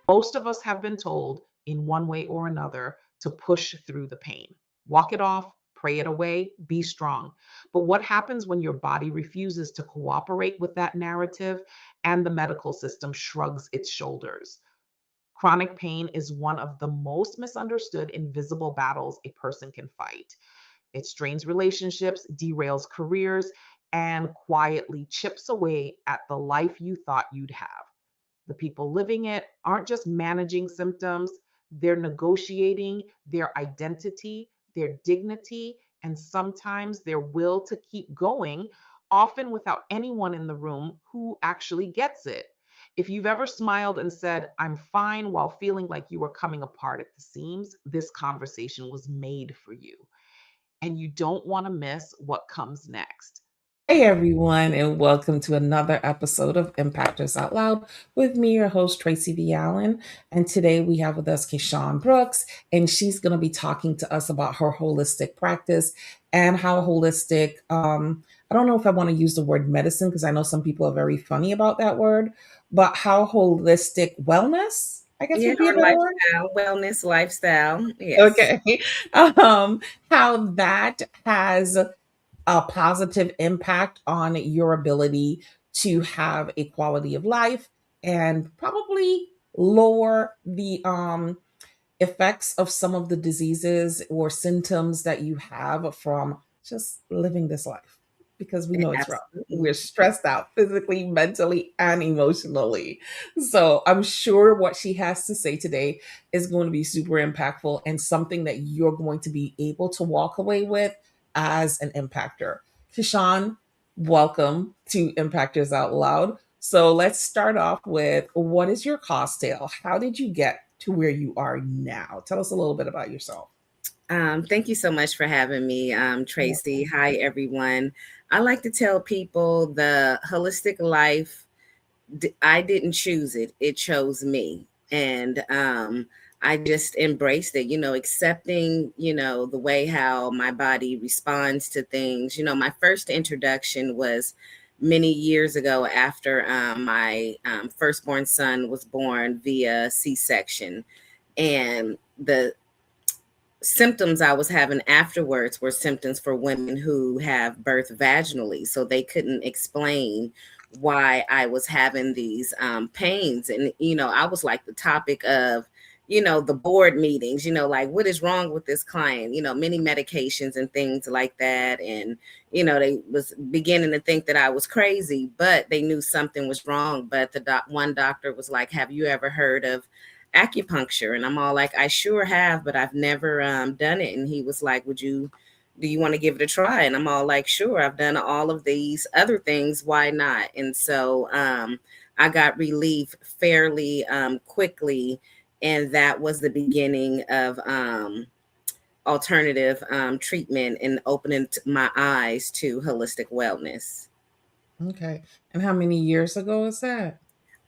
Most of us have been told in one way or another to push through the pain, walk it off, pray it away, be strong. But what happens when your body refuses to cooperate with that narrative and the medical system shrugs its shoulders? Chronic pain is one of the most misunderstood invisible battles a person can fight. It strains relationships, derails careers, and quietly chips away at the life you thought you'd have. The people living it aren't just managing symptoms, they're negotiating their identity, their dignity, and sometimes their will to keep going, often without anyone in the room who actually gets it. If you've ever smiled and said, I'm fine, while feeling like you were coming apart at the seams, this conversation was made for you. And you don't want to miss what comes next. Hey everyone, and welcome to another episode of Impactors Out Loud with me, your host Tracy V. Allen. And today we have with us Kayshaun Brooks, and she's going to be talking to us about her holistic practice and how holistic. I don't know if I want to use the word medicine because I know some people are very funny about that word, but how holistic wellness, I guess, Yeah, would be a or better word. lifestyle, wellness, lifestyle. Yes. Okay, um, how that has a positive impact on your ability to have a quality of life and probably lower the effects of some of the diseases or symptoms that you have from just living this life, because we know it's rough. We're Absolutely. stressed out physically, mentally, and emotionally. So I'm sure what she has to say today is going to be super impactful and something that you're going to be able to walk away with as an impactor. Kayshaun, welcome to Impactors Out Loud. So let's start off with, what is your cocktail? How did you get to where you are now? Tell us a little bit about yourself. Thank you so much for having me, Tracy. Welcome. Hi, everyone. I like to tell people the holistic life, I didn't choose it, it chose me. And I just embraced it, accepting, the way how my body responds to things. My first introduction was many years ago after my firstborn son was born via C-section. And the symptoms I was having afterwards were symptoms for women who have birth vaginally. So they couldn't explain why I was having these pains. And, I was like the topic of, the board meetings, like what is wrong with this client, many medications and things like that. And, they was beginning to think that I was crazy, but they knew something was wrong. But one doctor was like, have you ever heard of acupuncture? And I'm all like, I sure have, but I've never done it. And he was like, do you want to give it a try? And I'm all like, sure, I've done all of these other things, why not? And so I got relief fairly quickly, and that was the beginning of alternative treatment and opening my eyes to holistic wellness. Okay. And how many years ago is that?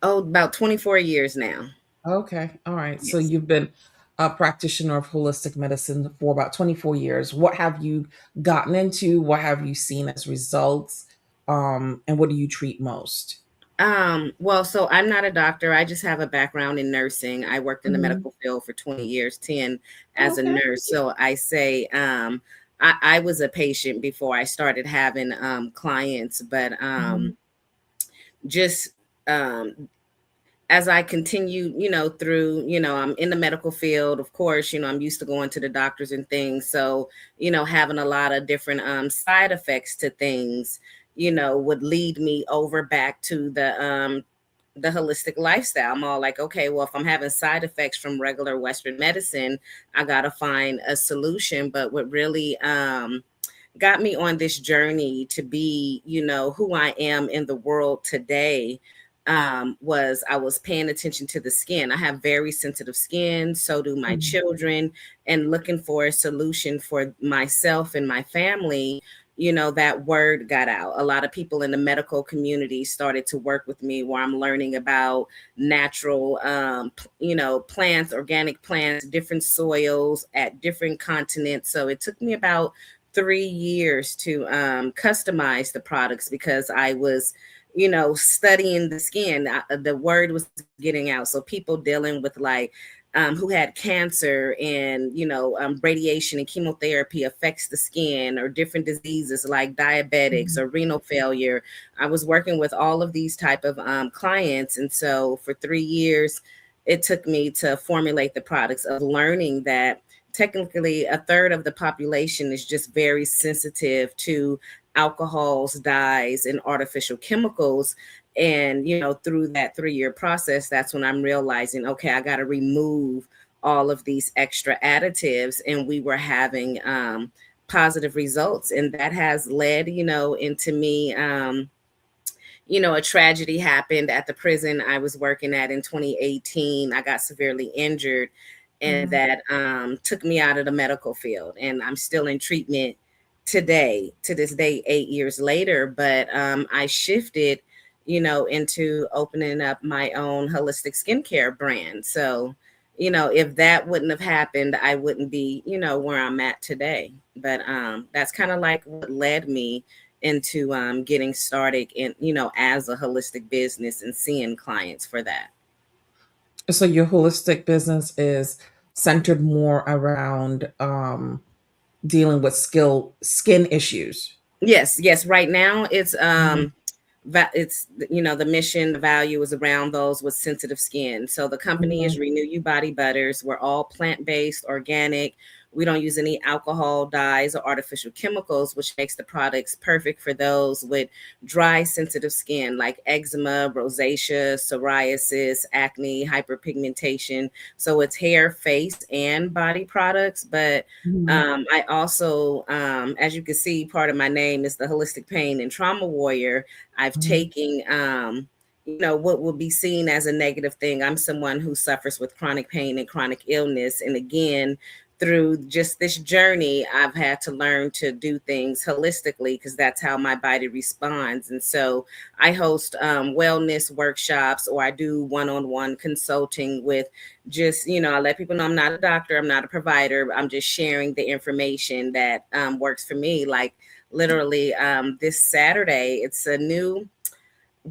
Oh, about 24 years now. Okay. All right. So Yes. you've been a practitioner of holistic medicine for about 24 years. What have you gotten into? What have you seen as results? And what do you treat most? Well, so I'm not a doctor. I just have a background in nursing. I worked in the Mhm. medical field for 20 years, 10 as a Okay. nurse. So I say, I was a patient before I started having clients, but Mhm. just um, as I continue, through, I'm in the medical field, of course, I'm used to going to the doctors and things. So, having a lot of different side effects to things, would lead me over back to the holistic lifestyle. I'm all like, okay, well, if I'm having side effects from regular Western medicine, I got to find a solution. But what really got me on this journey to be, who I am in the world today, was I was paying attention to the skin. I have very sensitive skin, so do my Mhm. children, and looking for a solution for myself and my family. That word got out. A lot of people in the medical community started to work with me, where I'm learning about natural, plants, organic plants, different soils at different continents. So it took me about 3 years to customize the products, because I was, studying the skin. The word was getting out. So people dealing with like who had cancer, and radiation and chemotherapy affects the skin, or different diseases like diabetics or renal failure. I was working with all of these type of clients, and so for 3 years it took me to formulate the products, of learning that technically a third of the population is just very sensitive to alcohols, dyes, and artificial chemicals. And through that 3-year process, that's when I'm realizing, okay, I got to remove all of these extra additives, and we were having positive results. And that has led into me a tragedy happened at the prison I was working at in 2018. I got severely injured, and that took me out of the medical field. And I'm still in treatment today, to this day, 8 years later. But I shifted, into opening up my own holistic skincare brand. So, if that wouldn't have happened, I wouldn't be, where I'm at today. But that's kind of like what led me into getting started in as a holistic business, and seeing clients for that. So your holistic business is centered more around dealing with skin issues. Yes, right now it's Mhm. it's the mission, the value is around those with sensitive skin. So the company Mhm. is Renew You Body Butters. We're all plant-based, organic. We don't use any alcohol, dyes, or artificial chemicals, which makes the products perfect for those with dry, sensitive skin like eczema, rosacea, psoriasis, acne, hyperpigmentation. So it's hair, face, and body products. But Mhm. I also, as you can see, part of my name is the Holistic Pain and Trauma Warrior. I've Mhm. taken, what will be seen as a negative thing. I'm someone who suffers with chronic pain and chronic illness. And again, through just this journey, I've had to learn to do things holistically, because that's how my body responds. And so I host wellness workshops, or I do one-on-one consulting with just, I let people know I'm not a doctor, I'm not a provider. I'm just sharing the information that works for me. Like literally this Saturday, it's a new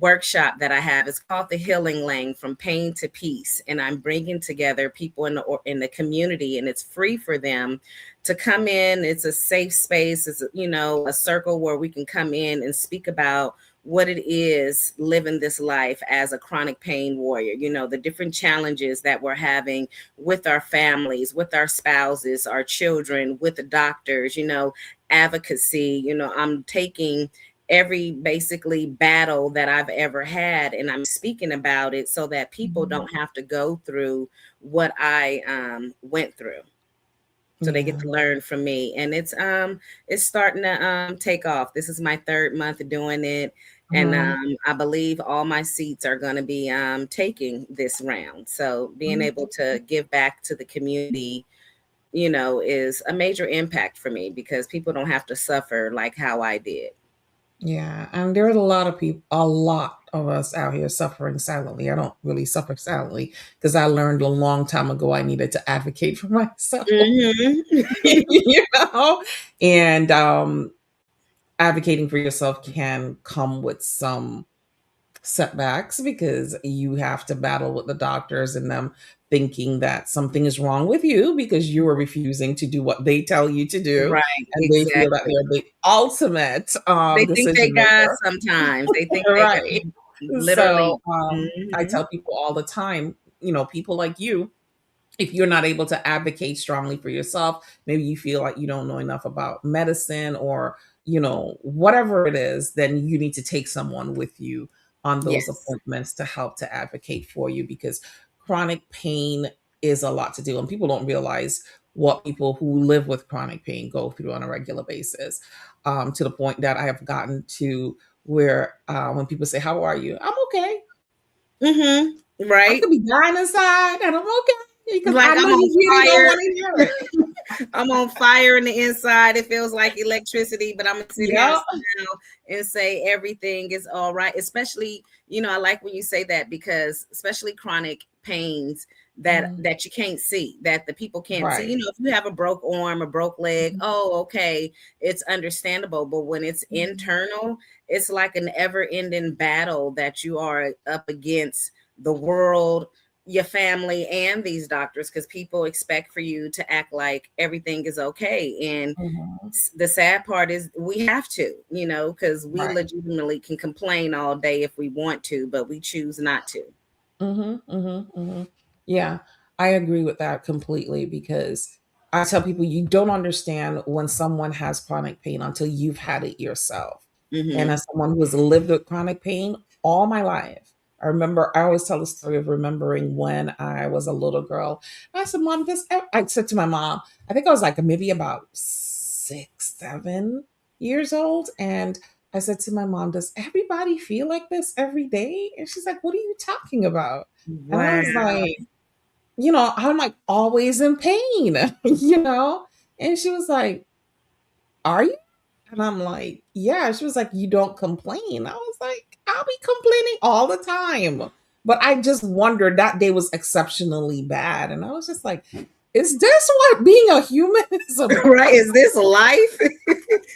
workshop that I have. It's called the Healing Lane, from Pain to Peace, and I'm bringing together people in the community, and it's free for them to come in. It's a safe space. It's a circle where we can come in and speak about what it is living this life as a chronic pain warrior, the different challenges that we're having with our families, with our spouses, our children, with the doctors, advocacy. I'm taking every basically battle that I've ever had, and I'm speaking about it so that people Mhm. don't have to go through what I went through. So they get Yeah. to learn from me. And it's starting to take off. This is my 3rd month doing it. And Mhm. I believe all my seats are going to be taking this round. So being Mhm. able to give back to the community, is a major impact for me, because people don't have to suffer like how I did. Yeah, and there's a lot of people, a lot of us out here suffering silently. I don't really suffer silently because I learned a long time ago I needed to advocate for myself, Hmm. you know, and advocating for yourself can come with some setbacks because you have to battle with the doctors and them thinking that something is wrong with you because you are refusing to do what they tell you to do, Right, and they feel that exactly. they're the ultimate They think they decision God maker. sometimes. They think they got Right. So literally. I Mhm. tell people all the time, people like you, if you're not able to advocate strongly for yourself, maybe you feel like you don't know enough about medicine or, whatever it is, then you need to take someone with you on those Yes. appointments to help to advocate for you because chronic pain is a lot to do. And people don't realize what people who live with chronic pain go through on a regular basis, to the point that I have gotten to where when people say, "How are you?" I'm okay. Mhm. I Right? could be dying inside and I'm okay because Like I know I'm you on really don't fire. want to hear it. I'm on fire in the inside. It feels like electricity, but I'm gonna sit here and Yeah. smile and say everything is all right. Especially, I like when you say that, because especially chronic pains that you can't see, that the people can't see. Right. If you have a broke arm, a broke leg, Mhm. oh, okay, it's understandable. But when it's internal, it's like an ever-ending battle that you are up against the world, your family, and these doctors, because people expect for you to act like everything is okay. And Mhm. the sad part is we have to, because we Right. legitimately can complain all day if we want to, but we choose not to. Yeah, I agree with that completely, because I tell people you don't understand when someone has chronic pain until you've had it yourself. And Mm-hmm. as someone who has lived with chronic pain all my life, I always tell the story of remembering when I was a little girl. I said, Mom, I said to my mom, I think I was like maybe about 6, 7 years old. And I said to my mom, does everybody feel like this every day? And she's like, what are you talking about? And I Wow. was like, I'm like always in pain, And she was like, are you? And I'm like, yeah. She was like, you don't complain. I was like, I'll be complaining all the time. But I just wondered, that day was exceptionally bad. And I was just like, is this what being a human is about? Right? Is this life?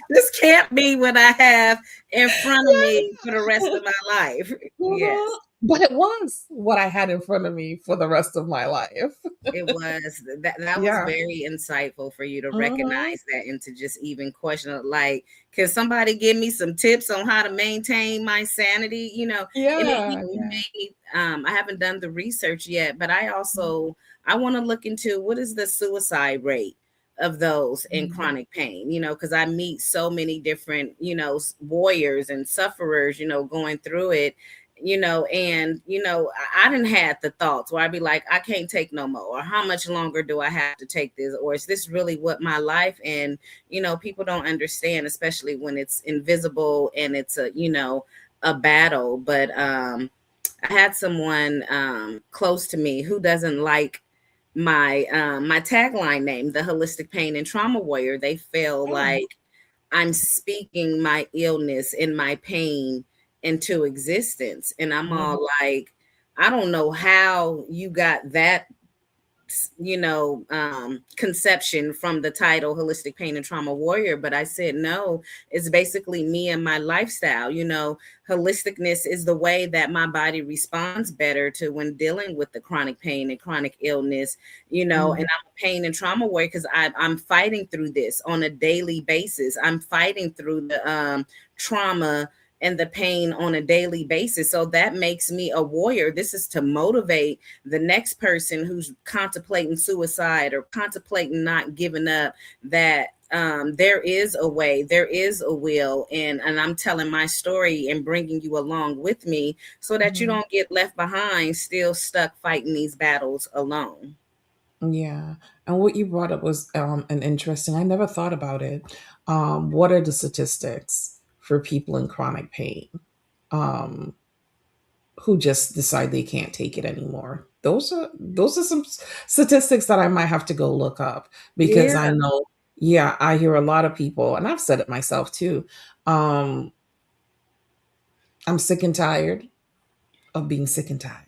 This can't be what I have in front of me for the rest of my life. Mhm. Yes. But it was what I had in front of me for the rest of my life. It was that was Yeah. very insightful for you to Mhm. recognize that and to just even question it. Like, can somebody give me some tips on how to maintain my sanity? And it Yeah. even Yeah. made me. I haven't done the research yet, but I want to look into what is the suicide rate of those in Mhm. chronic pain. Because I meet so many different warriors and sufferers, going through it, and I didn't have the thoughts where I'd be like, I can't take no more, or how much longer do I have to take this, or is this really what my life? And people don't understand, especially when it's invisible and it's a battle. But I had someone close to me who doesn't like my tagline name, the Holistic Pain and Trauma Warrior. They feel Oh. like I'm speaking my illness and my pain into existence. And I'm Mhm. all like, I don't know how you got that, conception from the title Holistic Pain and Trauma Warrior. But I said, no, it's basically me and my lifestyle. Holisticness is the way that my body responds better to when dealing with the chronic pain and chronic illness, and Mhm. I'm a pain and trauma warrior because I'm fighting through this on a daily basis. I'm fighting through the trauma and the pain on a daily basis. So that makes me a warrior. This is to motivate the next person who's contemplating suicide or contemplating not giving up, that there is a way, there is a will, and I'm telling my story and bringing you along with me so that you Mhm. don't get left behind, still stuck fighting these battles alone. Yeah. And what you brought up was an interesting, I never thought about it. What are the statistics for people in chronic pain um, who just decide they can't take it anymore? Those are some statistics that I might have to go look up, because Yeah. I know, yeah, I hear a lot of people, and I've said it myself too. Um, I'm sick and tired of being sick and tired.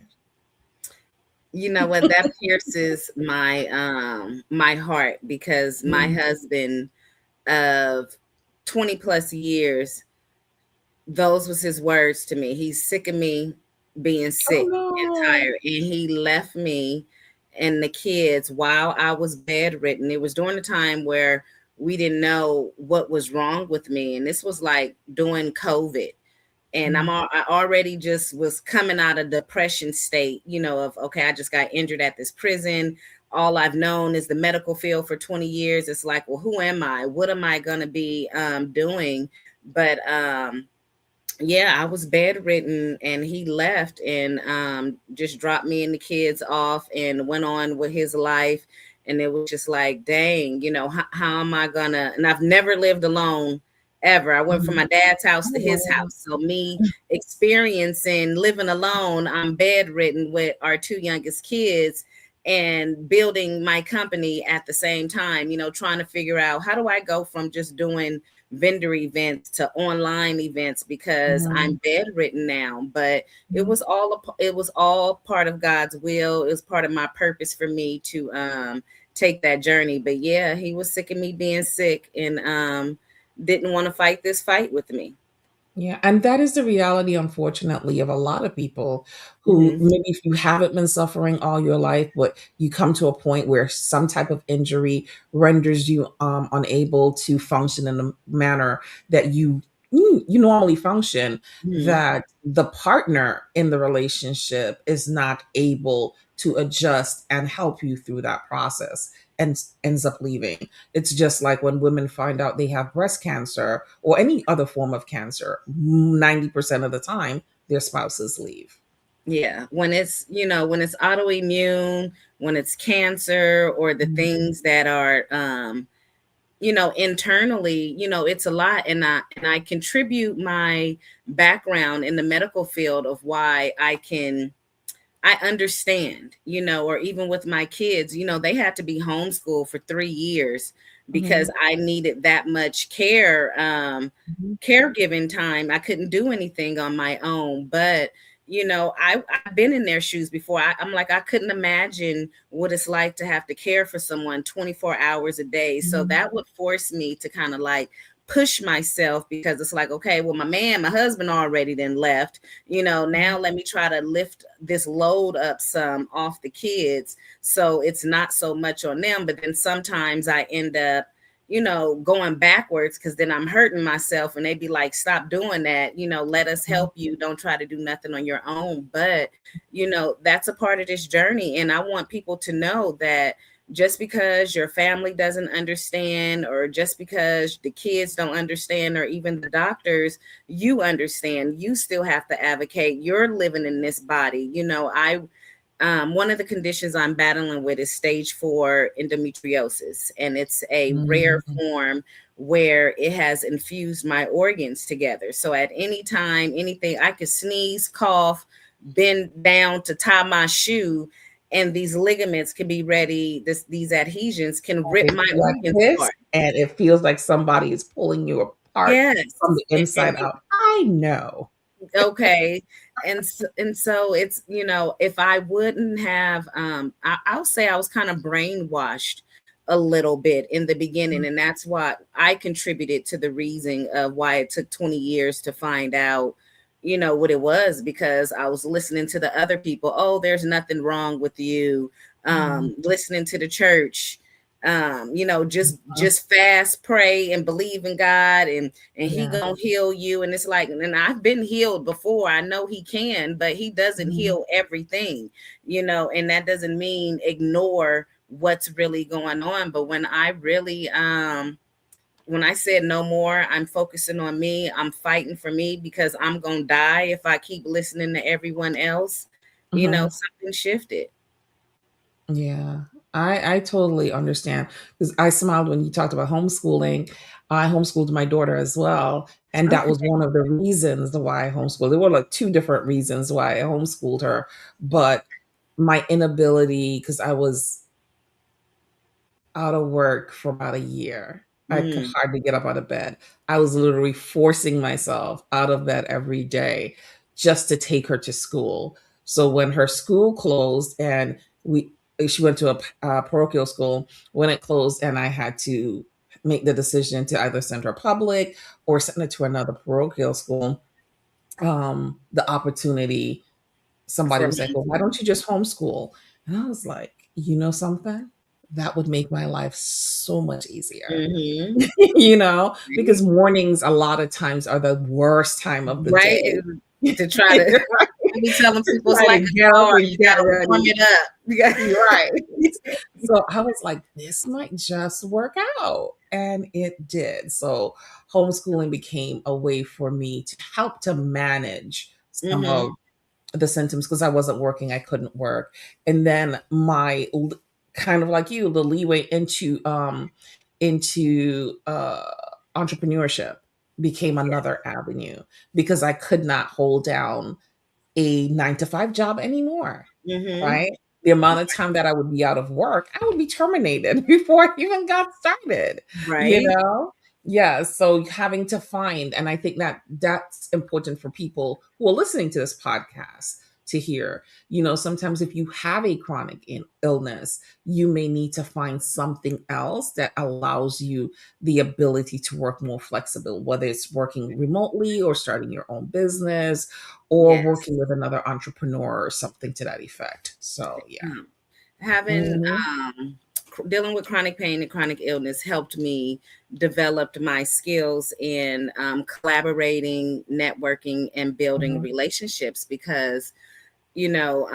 You know what? That pierces my heart, because my Mm. husband of 20 plus years, those was his words to me. He's sick of me being Oh sick and no. tired. And he left me and the kids while I was bedridden. It was during the time where we didn't know what was wrong with me. And this was like during COVID. And Mm. I already just was coming out of depression state, of, okay, I just got injured at this prison. All I've known is the medical field for 20 years. It's like, well, who am I? What am I going to be doing? But yeah, I was bedridden, and he left and just dropped me and the kids off and went on with his life. And it was just like, dang, how am I gonna? And I've never lived alone ever. I went from Mm. my dad's house Oh, to his wow. house. So me experiencing living alone, I'm bedridden with our two youngest kids. and building my company at the same time, trying to figure out how do I go from just doing vendor events to online events because I'm bedridden now. But it was all part of God's will. It was part of my purpose for me to take that journey. But yeah, he was sick of me being sick and didn't want to fight this fight with me. Yeah, and that is the reality, unfortunately, of a lot of people who maybe if you haven't been suffering all your life, but you come to a point where some type of injury renders you unable to function in the manner that you normally function, that the partner in the relationship is not able to adjust and help you through that process and ends up leaving. It's just like when women find out they have breast cancer or any other form of cancer, 90% of the time, their spouses leave. Yeah, when it's autoimmune, when it's cancer or the things that are internally, it's a lot. And I contribute my background in the medical field of why I understand, or even with my kids, they had to be homeschooled for 3 years because I needed that much caregiving time. I couldn't do anything on my own. But, I've been in their shoes before. I'm like, I couldn't imagine what it's like to have to care for someone 24 hours a day. So that would force me to kind of like push myself because it's like, okay, well, my husband already then left, now let me try to lift this load up some off the kids. So it's not so much on them. But then sometimes I end up, going backwards because then I'm hurting myself and they'd be like, stop doing that. Let us help you. Don't try to do nothing on your own. But, that's a part of this journey. And I want people to know that just because your family doesn't understand, or just because the kids don't understand, or even the doctors, you understand, you still have to advocate. You're living in this body. One of the conditions I'm battling with is stage 4 endometriosis, and it's a rare form where it has infused my organs together. So at any time, anything, I could sneeze, cough, bend down to tie my shoe, and these ligaments can be ready. These adhesions can rip my Like organs this, apart. and it feels like somebody is pulling you apart Yes. from the inside out. I know. Okay. And so it's, if I wouldn't have I'll say I was kind of brainwashed a little bit in the beginning, and that's why I contributed to the reason of why it took 20 years to find out what it was, because I was listening to the other people. Oh, there's nothing wrong with you. Listening to the church, just fast, pray, and believe in God, and he gonna heal you. And it's like, and I've been healed before. I know he can, but he doesn't heal everything, and that doesn't mean ignore what's really going on. But when I really when I said no more, I'm focusing on me. I'm fighting for me because I'm gonna die if I keep listening to everyone else. Something shifted. Yeah, I totally understand because I smiled when you talked about homeschooling. I homeschooled my daughter as well, and that Okay. was one of the reasons why I homeschooled. There were like two different reasons why I homeschooled her, but my inability, because I was out of work for about a year. I could hardly get up out of bed. I was literally forcing myself out of bed every day just to take her to school. So when her school closed and she went to a parochial school, when it closed and I had to make the decision to either send her public or send her to another parochial school, the opportunity, somebody For was like, me. well, why don't you just homeschool? And I was like, you know something? That would make my life so much easier. Mm-hmm. Because mornings a lot of times are the worst time of the Right. day. To try to I be telling people it's Try like to a get up car, and you get gotta warm ready. it up. You're right. So I was like, this might just work out. And it did. So homeschooling became a way for me to help to manage some Mm-hmm. of the symptoms because I wasn't working, I couldn't work. And then kind of like you, the leeway into entrepreneurship became another avenue because I could not hold down a 9 to 5 job anymore. Mm-hmm. Right? the amount of time that I would be out of work, I would be terminated before I even got started, you Right. know? Yeah, so having to find, and I think that that's important for people who are listening to this podcast to hear. Sometimes if you have a chronic illness, you may need to find something else that allows you the ability to work more flexible, whether it's working remotely or starting your own business or Yes. working with another entrepreneur or something to that effect. So yeah. Um, having Mhm. dealing with chronic pain and chronic illness helped me develop my skills in collaborating, networking, and building Mhm. relationships because you know,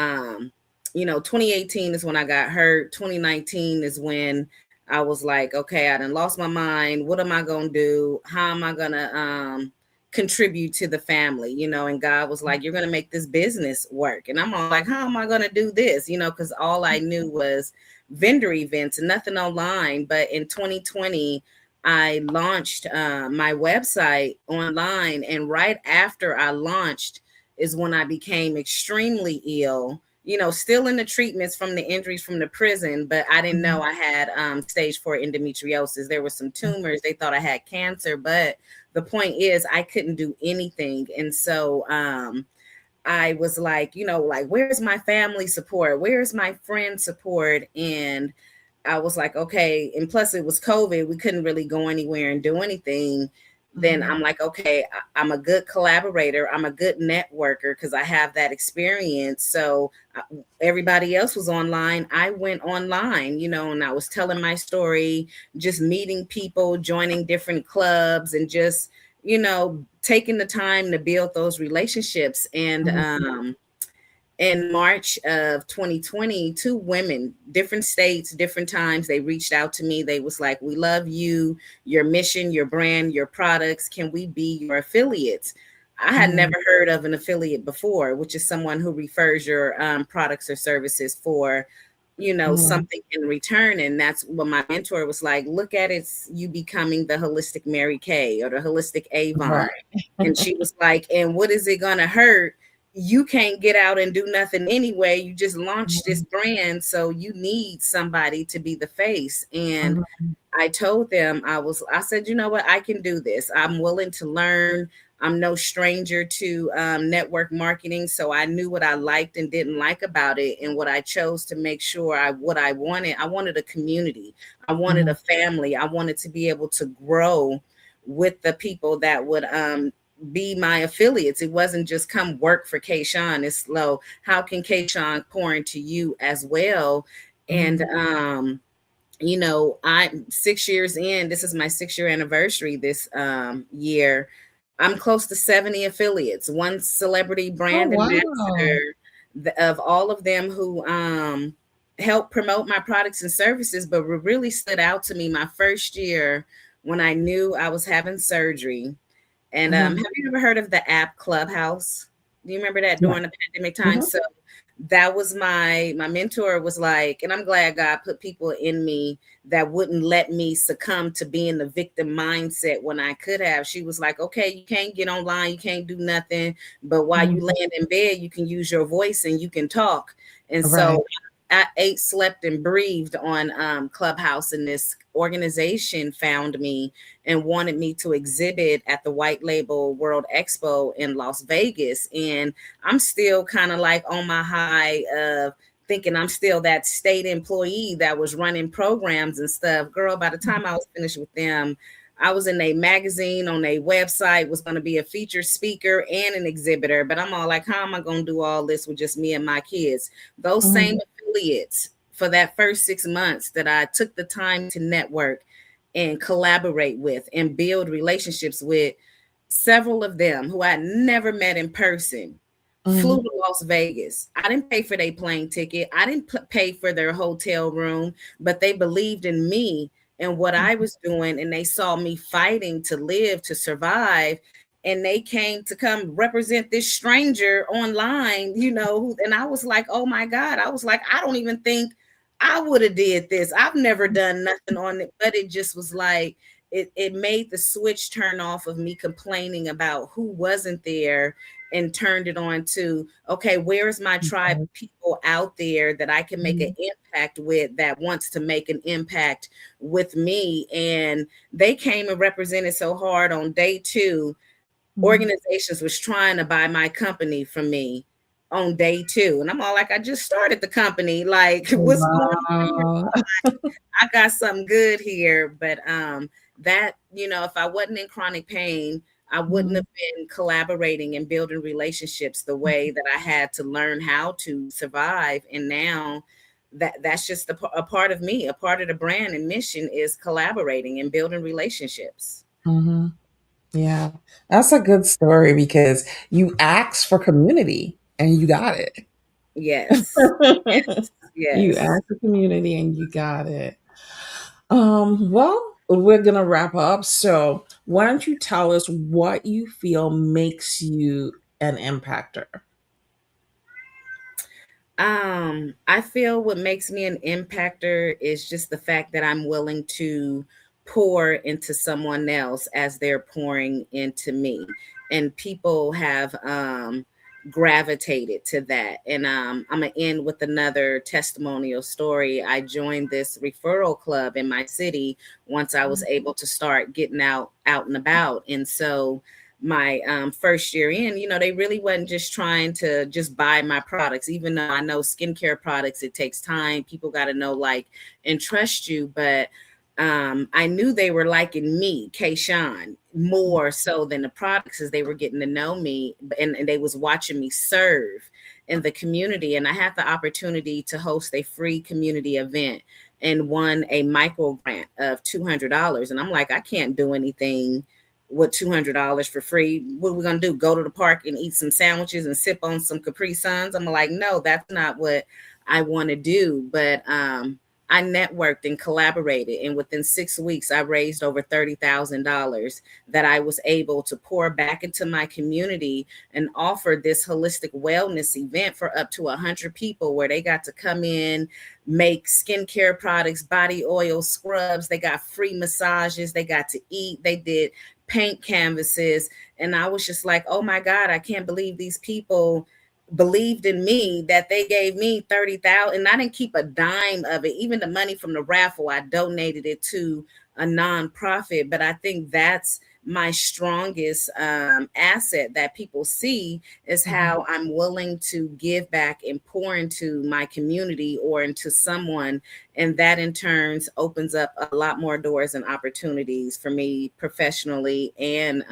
2018 is when I got hurt. 2019 is when I was like, okay, I done lost my mind. What am I gonna do? How am I gonna contribute to the family? And God was like, you're gonna make this business work. And I'm all like, how am I gonna do this? Because all I knew was vendor events and nothing online. But in 2020, I launched my website online, and right after I launched is when I became extremely ill. Still in the treatments from the injuries from the prison, but I didn't know Mhm. I had stage 4 endometriosis. There were some tumors. They thought I had cancer, but the point is I couldn't do anything. And so I was like, like, where's my family support? Where's my friend support? And I was like, okay. And plus, it was COVID. We couldn't really go anywhere and do anything. Then Mhm. I'm like, okay, I'm a good collaborator. I'm a good networker because I have that experience. So everybody else was online. I went online, and I was telling my story, just meeting people, joining different clubs, and just, taking the time to build those relationships. And Mhm. in March of 2020, two women, different states, different times, they reached out to me. They was like, we love you, your mission, your brand, your products. Can we be your affiliates? I had Mhm. never heard of an affiliate before, which is someone who refers your products or services for, Mhm. something in return. And that's what my mentor was like, look at it, you becoming the holistic Mary Kay or the holistic Avon. Right. And she was like, and what is it going to hurt? You can't get out and do nothing anyway. You just launched this Mhm. brand, so you need somebody to be the face. And Mhm. I told them, I said, you know what, I can do this. I'm willing to learn. I'm no stranger to network marketing, so I knew what I liked and didn't like about it, and what I chose to make sure what I wanted. I wanted a community. I wanted a Mhm. family. I wanted to be able to grow with the people that would be my affiliates. It wasn't just come work for Kayshaun. It's slow. How can Kayshaun pour into you as well? And Mhm. I'm 6 years in. This is my 6 year anniversary this year. I'm close to 70 affiliates, one celebrity Oh, brand wow. ambassador of all of them who help promote my products and services. But what really stood out to me my first year when I knew I was having surgery. And Mhm. have you ever heard of the app Clubhouse? Do you remember that Yeah. during the pandemic time? Mhm. So that was my mentor was like, and I'm glad God put people in me that wouldn't let me succumb to being the victim mindset when I could have. She was like, okay, you can't get online, you can't do nothing, but while you Mhm. laying in bed, you can use your voice and you can talk. And Right. so I ate, slept, and breathed on Clubhouse, and this organization found me and wanted me to exhibit at the White Label World Expo in Las Vegas. And I'm still kind of like on my high of thinking I'm still that state employee that was running programs and stuff. Girl, by the time I was finished with them, I was in a magazine, on a website, was going to be a featured speaker and an exhibitor. But I'm all like, how am I going to do all this with just me and my kids? Those same Mhm. affiliates for that first 6 months that I took the time to network and collaborate with and build relationships with, several of them who I had never met in person flew Mhm. to Las Vegas. I didn't pay for their plane ticket. I didn't pay for their hotel room, but they believed in me and what I was doing. And they saw me fighting to live, to survive. And they came to come represent this stranger online, and I was like, oh my God. I was like, I don't even think I would have did this. I've never done nothing on it, but it just was like, it made the switch turn off of me complaining about who wasn't there and turned it on to, okay, where's my tribe of people out there that I can make an impact with, that wants to make an impact with me? And they came and represented so hard on day 2. Organizations was trying to buy my company from me on day 2. And I'm all like, I just started the company. Like, what's going on? I got something good here. But that, if I wasn't in chronic pain, I wouldn't have been collaborating and building relationships the way that I had to learn how to survive. And now that's just a part of me. A part of the brand and mission is collaborating and building relationships. Yeah, that's a good story because you asked for community and you got it. Yes. You asked for community and you got it. Well, we're gonna wrap up. So why don't you tell us what you feel makes you an impactor? I feel what makes me an impactor is just the fact that I'm willing to pour into someone else as they're pouring into me. And people have gravitated to that. And I'm gonna end with another testimonial story. I joined this referral club in my city once I was able to start getting out and about. And so my first year in, they really wasn't just trying to just buy my products, even though I know skincare products, it takes time. People got to know, like, and trust you. But I knew they were liking me, Kayshaun, more so than the products, as they were getting to know me, and they was watching me serve in the community. And I had the opportunity to host a free community event and won a micro grant of $200. And I'm like, I can't do anything with $200 for free. What are we gonna do? Go to the park and eat some sandwiches and sip on some Capri Suns? I'm like, no, that's not what I want to do. But I networked and collaborated, and within 6 weeks, I raised over $30,000 that I was able to pour back into my community and offer this holistic wellness event for up to 100 people, where they got to come in, make skincare products, body oil, scrubs. They got free massages. They got to eat. They did paint canvases. And I was just like, oh my God, I can't believe these people believed in me, that they gave me 30,000, and I didn't keep a dime of it. Even the money from the raffle, I donated it to a nonprofit. But I think that's my strongest asset that people see, is how I'm willing to give back and pour into my community or into someone. And that in turns opens up a lot more doors and opportunities for me professionally and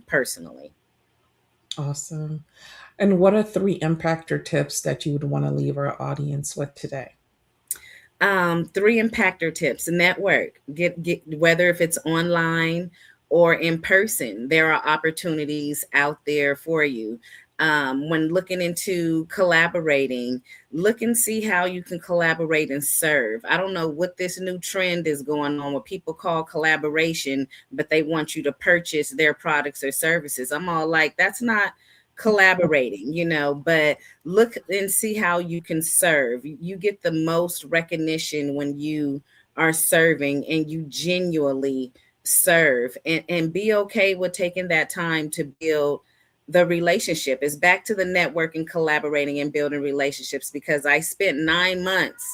personally. Awesome. And what are 3 impactor tips that you would want to leave our audience with today? 3 impactor tips: network, get whether if it's online or in person, there are opportunities out there for you. When looking into collaborating, look and see how you can collaborate and serve. I don't know what this new trend is going on, what people call collaboration, but they want you to purchase their products or services. I'm all like, that's not collaborating, but look and see how you can serve. You get the most recognition when you are serving and you genuinely serve, and be okay with taking that time to build the relationship. Is back to the networking, collaborating, and building relationships, because I spent 9 months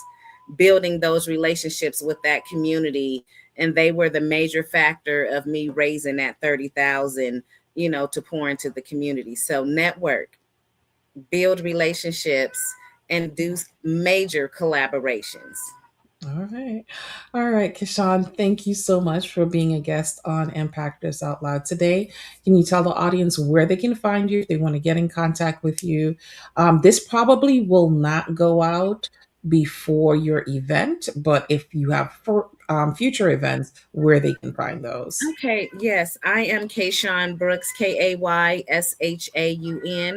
building those relationships with that community, and they were the major factor of me raising that 30,000, to pour into the community. So network, build relationships, and do major collaborations. All right. All right, Kayshaun, thank you so much for being a guest on Impactors Out Loud today. Can you tell the audience where they can find you if they want to get in contact with you? This probably will not go out before your event, but if you have future events, where they can find those. Okay, yes, I am Kayshaun Brooks, Kayshaun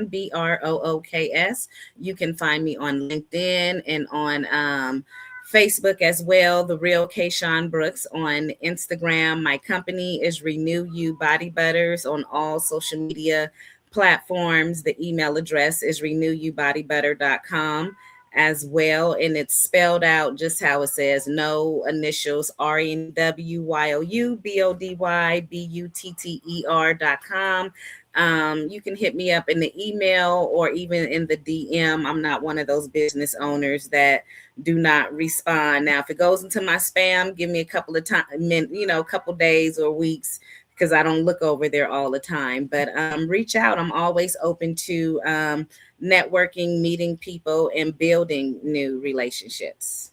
Brooks. You can find me on LinkedIn and on Facebook as well, The Real Kayshaun Brooks. On Instagram, my company is Renew You Body Butters on all social media platforms. The email address is renewyoubodybutter.com as well, and it's spelled out just how it says, no initials, RENWYOUBODYBUTTER.com. You can hit me up in the email or even in the DM. I'm not one of those business owners that do not respond. Now, if it goes into my spam, give me a couple of time, a couple days or weeks, because I don't look over there all the time. But reach out. I'm always open to networking, meeting people, and building new relationships.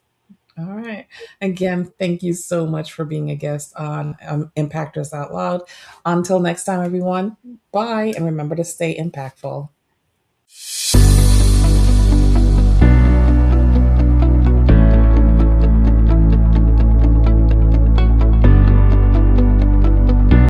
All right. Again, thank you so much for being a guest on Impactors Out Loud. Until next time, everyone, bye. And remember to stay impactful.